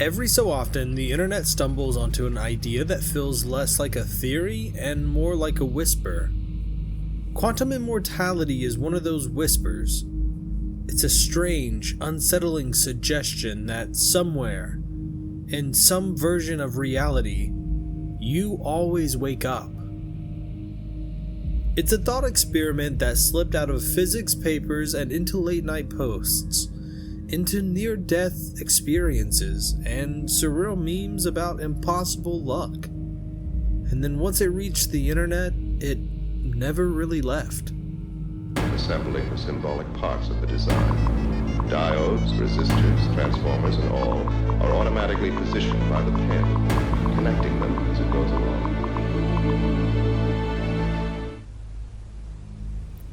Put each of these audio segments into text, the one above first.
Every so often, the internet stumbles onto an idea that feels less like a theory and more like a whisper. Quantum immortality is one of those whispers. It's a strange, unsettling suggestion that somewhere, in some version of reality, you always wake up. It's a thought experiment that slipped out of physics papers and into late-night posts, into near-death experiences and surreal memes about impossible luck. And then once it reached the internet, it never really left. Assembling the symbolic parts of the design. Diodes, resistors, transformers, and all are automatically positioned by the pen, connecting them as it goes along.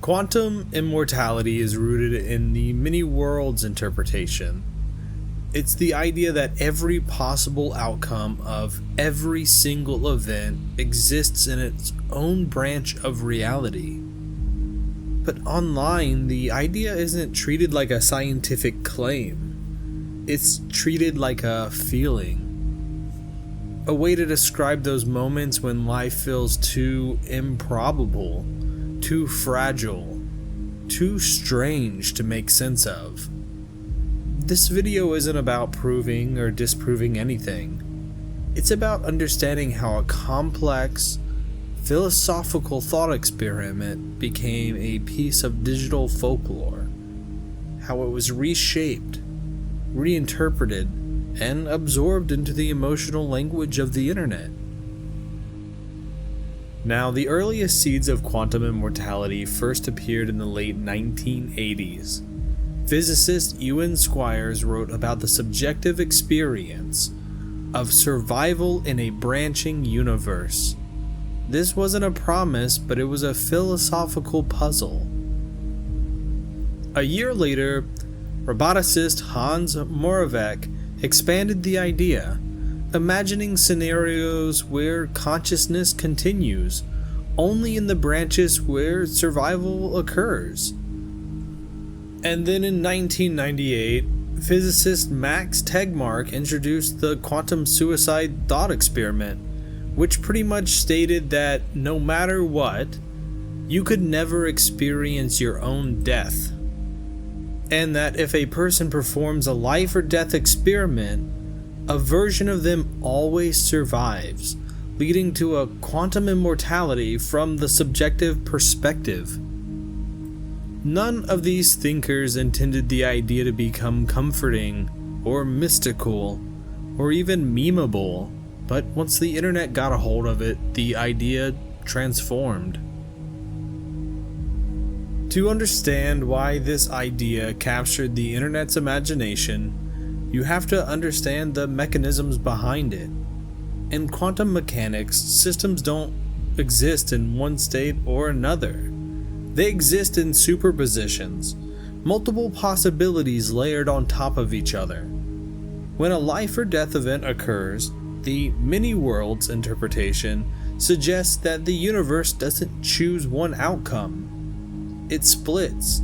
Quantum immortality is rooted in the many worlds interpretation. It's the idea that every possible outcome of every single event exists in its own branch of reality. But online, the idea isn't treated like a scientific claim. It's treated like a feeling. A way to describe those moments when life feels too improbable, too fragile, too strange to make sense of. This video isn't about proving or disproving anything. It's about understanding how a complex, philosophical thought experiment became a piece of digital folklore, how it was reshaped, reinterpreted, and absorbed into the emotional language of the internet. Now, the earliest seeds of quantum immortality first appeared in the late 1980s. Physicist Ewan Squires wrote about the subjective experience of survival in a branching universe. This wasn't a promise, but it was a philosophical puzzle. A year later, roboticist Hans Moravec expanded the idea, imagining scenarios where consciousness continues only in the branches where survival occurs. And then in 1998, physicist Max Tegmark introduced the quantum suicide thought experiment, which pretty much stated that no matter what, you could never experience your own death. And that if a person performs a life or death experiment, a version of them always survives, leading to a quantum immortality from the subjective perspective. None of these thinkers intended the idea to become comforting, or mystical, or even memeable, but once the internet got a hold of it, the idea transformed. To understand why this idea captured the internet's imagination, you have to understand the mechanisms behind it. In quantum mechanics, systems don't exist in one state or another. They exist in superpositions, multiple possibilities layered on top of each other. When a life or death event occurs, the many worlds interpretation suggests that the universe doesn't choose one outcome. It splits.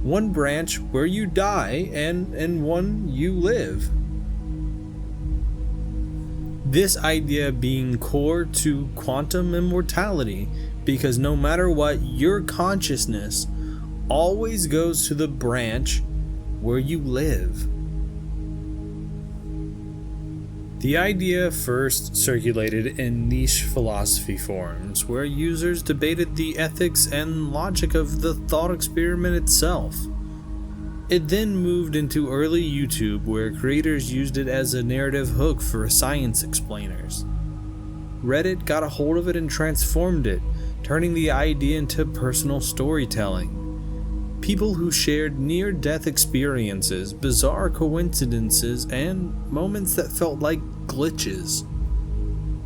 One branch where you die and one you live. This idea being core to quantum immortality, because no matter what, your consciousness always goes to the branch where you live. The idea first circulated in niche philosophy forums, where users debated the ethics and logic of the thought experiment itself. It then moved into early YouTube, where creators used it as a narrative hook for science explainers. Reddit got a hold of it and transformed it, turning the idea into personal storytelling. People who shared near-death experiences, bizarre coincidences, and moments that felt like glitches.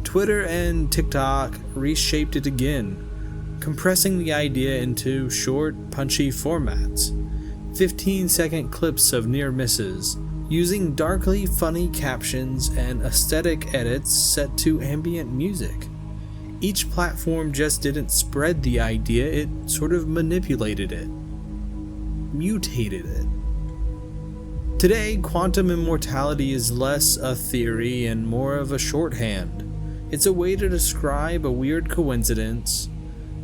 Twitter and TikTok reshaped it again, compressing the idea into short, punchy formats. 15-second clips of near misses, using darkly funny captions and aesthetic edits set to ambient music. Each platform just didn't spread the idea, it sort of manipulated it. Mutated it. Today, quantum immortality is less a theory and more of a shorthand. It's a way to describe a weird coincidence.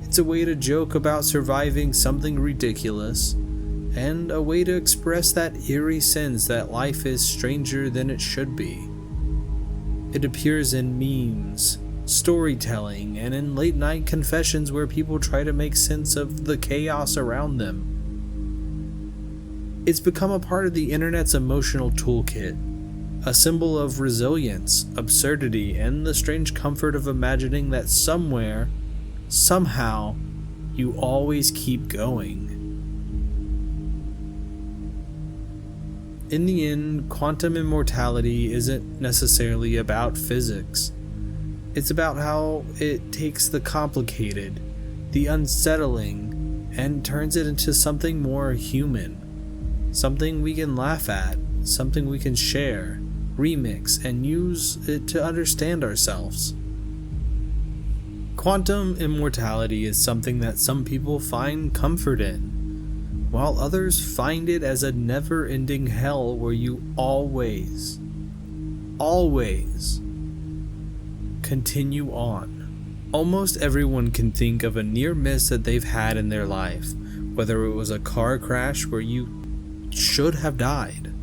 It's a way to joke about surviving something ridiculous, and a way to express that eerie sense that life is stranger than it should be. It appears in memes, storytelling, and in late night confessions where people try to make sense of the chaos around them. It's become a part of the internet's emotional toolkit, a symbol of resilience, absurdity, and the strange comfort of imagining that somewhere, somehow, you always keep going. In the end, quantum immortality isn't necessarily about physics. It's about how it takes the complicated, the unsettling, and turns it into something more human. Something we can laugh at, something we can share, remix, and use it to understand ourselves. Quantum immortality is something that some people find comfort in, while others find it as a never-ending hell where you always continue on. Almost everyone can think of a near miss that they've had in their life, whether it was a car crash where you should have died,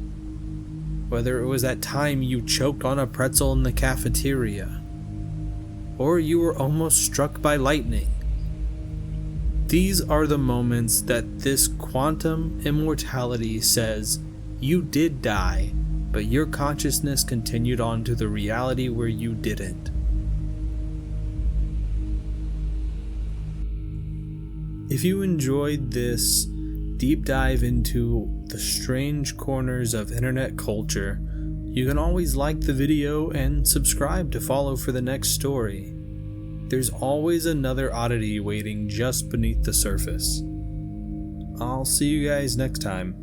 whether it was that time you choked on a pretzel in the cafeteria, or you were almost struck by lightning. These are the moments that this quantum immortality says you did die, but your consciousness continued on to the reality where you didn't. If you enjoyed this deep dive into the strange corners of internet culture, you can always like the video and subscribe to follow for the next story. There's always another oddity waiting just beneath the surface. I'll see you guys next time.